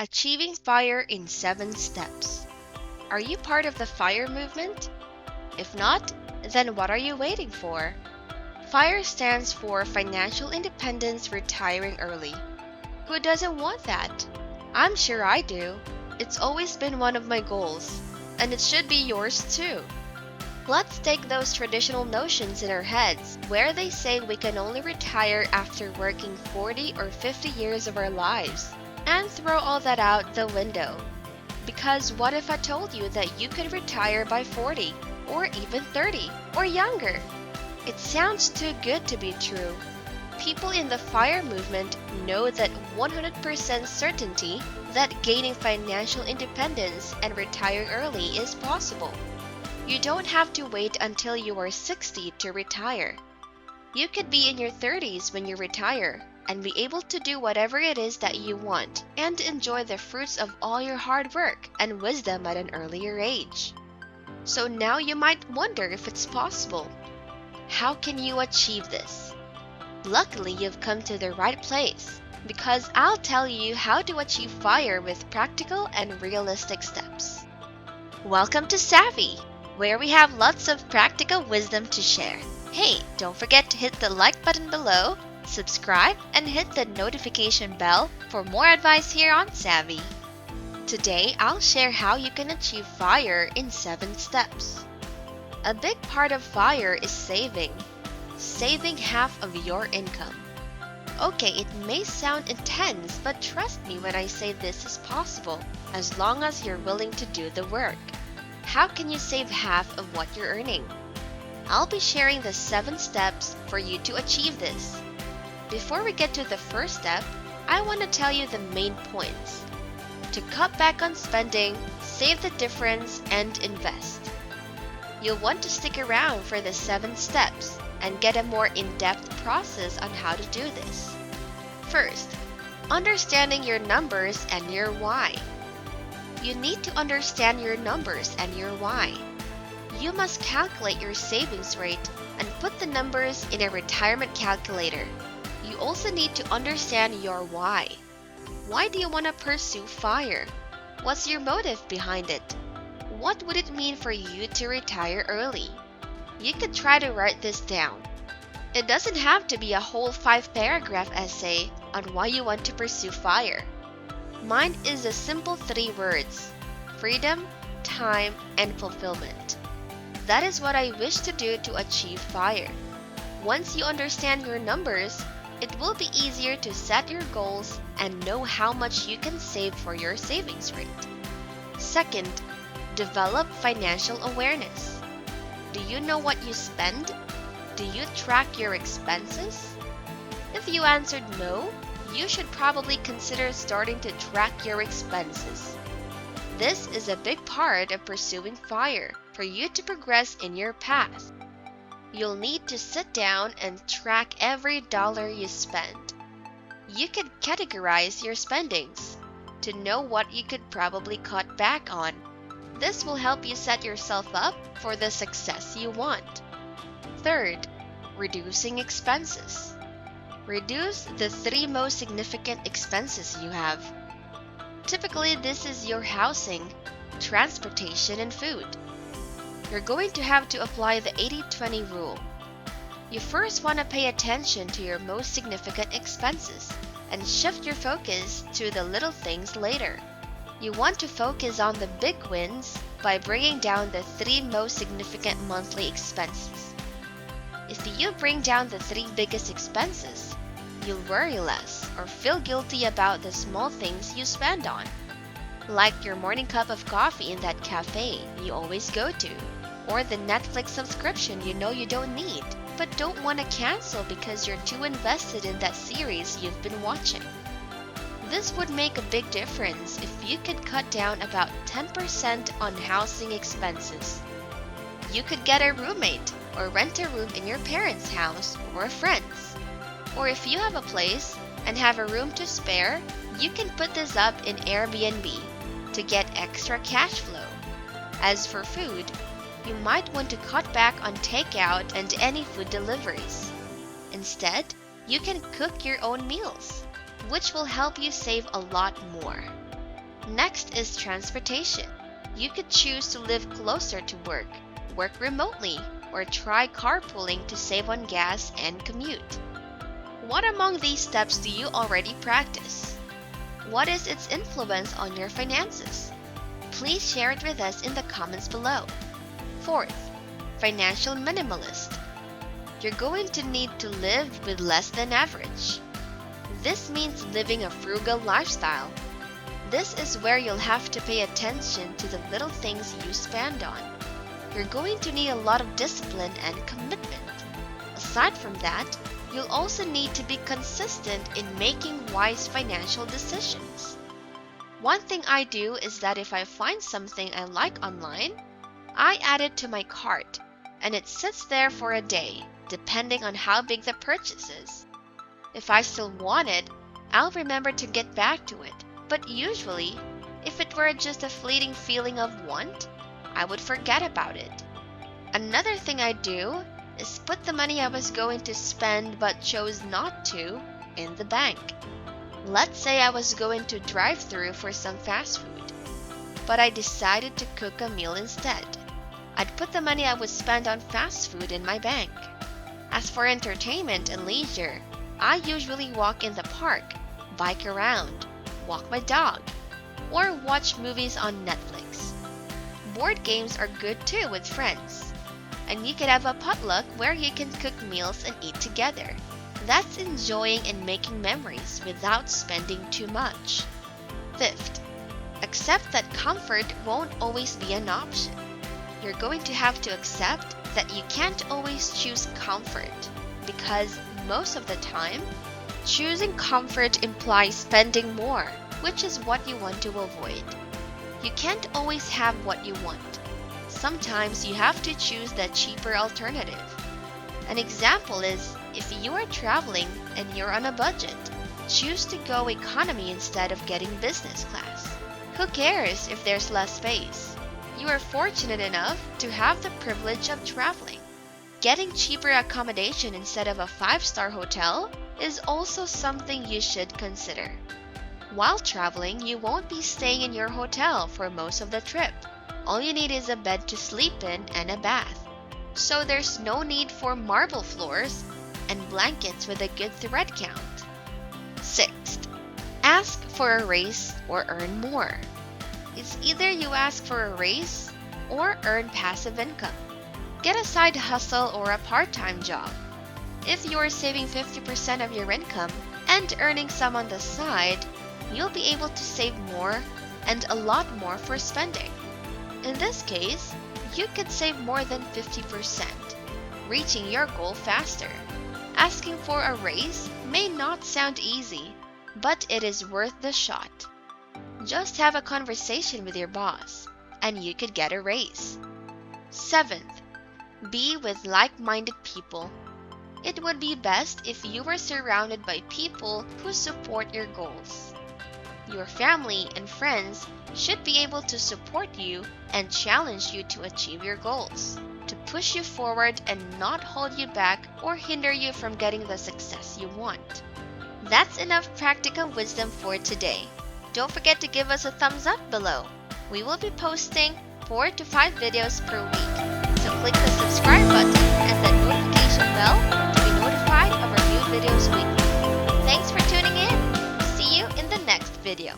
Achieving FIRE in 7 steps. Are you part of the FIRE movement? If not, then what are you waiting for? FIRE stands for Financial Independence Retiring Early. Who doesn't want that? I'm sure I do. It's always been one of my goals, and it should be yours too. Let's take those traditional notions in our heads where they say we can only retire after working 40 or 50 years of our lives, and throw all that out the window. Because what if I told you that you could retire by 40, or even 30, or younger? It sounds too good to be true. People in the FIRE movement know that 100% certainty that gaining financial independence and retiring early is possible. You don't have to wait until you are 60 to retire. You could be in your 30s when you retire and be able to do whatever it is that you want and enjoy the fruits of all your hard work and wisdom at an earlier age. So now you might wonder if it's possible. How can you achieve this? Luckily, you've come to the right place because I'll tell you how to achieve FIRE with practical and realistic steps. Welcome to Savvy, where we have lots of practical wisdom to share. Hey, don't forget to hit the like button below, subscribe, and hit the notification bell for more advice here on Savvy. Today, I'll share how you can achieve FIRE in 7 steps. A big part of FIRE is saving. Saving half of your income. Okay, it may sound intense, but trust me when I say this is possible, as long as you're willing to do the work. How can you save half of what you're earning? I'll be sharing the 7 steps for you to achieve this. Before we get to the first step, I want to tell you the main points. To cut back on spending, save the difference, and invest. You'll want to stick around for the 7 steps and get a more in-depth process on how to do this. First, understanding your numbers and your why. You need to understand your numbers and your why. You must calculate your savings rate and put the numbers in a retirement calculator. You also need to understand your why. Why do you want to pursue FIRE? What's your motive behind it? What would it mean for you to retire early? You could try to write this down. It doesn't have to be a whole 5-paragraph essay on why you want to pursue FIRE. Mine is a simple 3 words: freedom, time, and fulfillment. That is what I wish to do to achieve FIRE. Once you understand your numbers, it will be easier to set your goals and know how much you can save for your savings rate. Second, develop financial awareness. Do you know what you spend? Do you track your expenses? If you answered no, you should probably consider starting to track your expenses. This is a big part of pursuing FIRE for you to progress in your path. You'll need to sit down and track every dollar you spend. You could categorize your spendings to know what you could probably cut back on. This will help you set yourself up for the success you want. Third, reducing expenses. Reduce the 3 most significant expenses you have. Typically, this is your housing, transportation, and food. You're going to have to apply the 80-20 rule. You first want to pay attention to your most significant expenses and shift your focus to the little things later. You want to focus on the big wins by bringing down the 3 most significant monthly expenses. If you bring down the 3 biggest expenses, you'll worry less or feel guilty about the small things you spend on, like your morning cup of coffee in that cafe you always go to, or the Netflix subscription you know you don't need, but don't want to cancel because you're too invested in that series you've been watching. This would make a big difference if you could cut down about 10% on housing expenses. You could get a roommate or rent a room in your parents' house or a friend's. Or if you have a place and have a room to spare, you can put this up in Airbnb to get extra cash flow. As for food, you might want to cut back on takeout and any food deliveries. Instead, you can cook your own meals, which will help you save a lot more. Next is transportation. You could choose to live closer to work, work remotely, or try carpooling to save on gas and commute. What among these steps do you already practice? What is its influence on your finances? Please share it with us in the comments below. Fourth, financial minimalist. You're going to need to live with less than average. This means living a frugal lifestyle. This is where you'll have to pay attention to the little things you spend on. You're going to need a lot of discipline and commitment. Aside from that, you'll also need to be consistent in making wise financial decisions. One thing I do is that if I find something I like online, I add it to my cart, and it sits there for a day, depending on how big the purchase is. If I still want it, I'll remember to get back to it, but usually, if it were just a fleeting feeling of want, I would forget about it. Another thing I do is put the money I was going to spend but chose not to in the bank. Let's say I was going to drive-thru for some fast food, but I decided to cook a meal instead. I'd put the money I would spend on fast food in my bank. As for entertainment and leisure, I usually walk in the park, bike around, walk my dog, or watch movies on Netflix. Board games are good too with friends. And you could have a potluck where you can cook meals and eat together. That's enjoying and making memories without spending too much. Fifth, accept that comfort won't always be an option. You're going to have to accept that you can't always choose comfort because most of the time, choosing comfort implies spending more, which is what you want to avoid. You can't always have what you want. Sometimes you have to choose the cheaper alternative. An example is if you are traveling and you're on a budget, choose to go economy instead of getting business class. Who cares if there's less space? You are fortunate enough to have the privilege of traveling. Getting cheaper accommodation instead of a 5-star hotel is also something you should consider. While traveling, you won't be staying in your hotel for most of the trip. All you need is a bed to sleep in and a bath. So there's no need for marble floors and blankets with a good thread count. Sixth, ask for a raise or earn more. It's either you ask for a raise or earn passive income. Get a side hustle or a part-time job. If you're saving 50% of your income and earning some on the side, you'll be able to save more and a lot more for spending. In this case, you could save more than 50%, reaching your goal faster. Asking for a raise may not sound easy, but it is worth the shot. Just have a conversation with your boss, and you could get a raise. Seventh, be with like-minded people. It would be best if you were surrounded by people who support your goals. Your family and friends should be able to support you and challenge you to achieve your goals, to push you forward and not hold you back or hinder you from getting the success you want. That's enough practical wisdom for today. Don't forget to give us a thumbs up below. We will be posting 4 to 5 videos per week, so click the subscribe button and the notification bell to be notified of our new videos weekly. Thanks for tuning in. See you in the next video.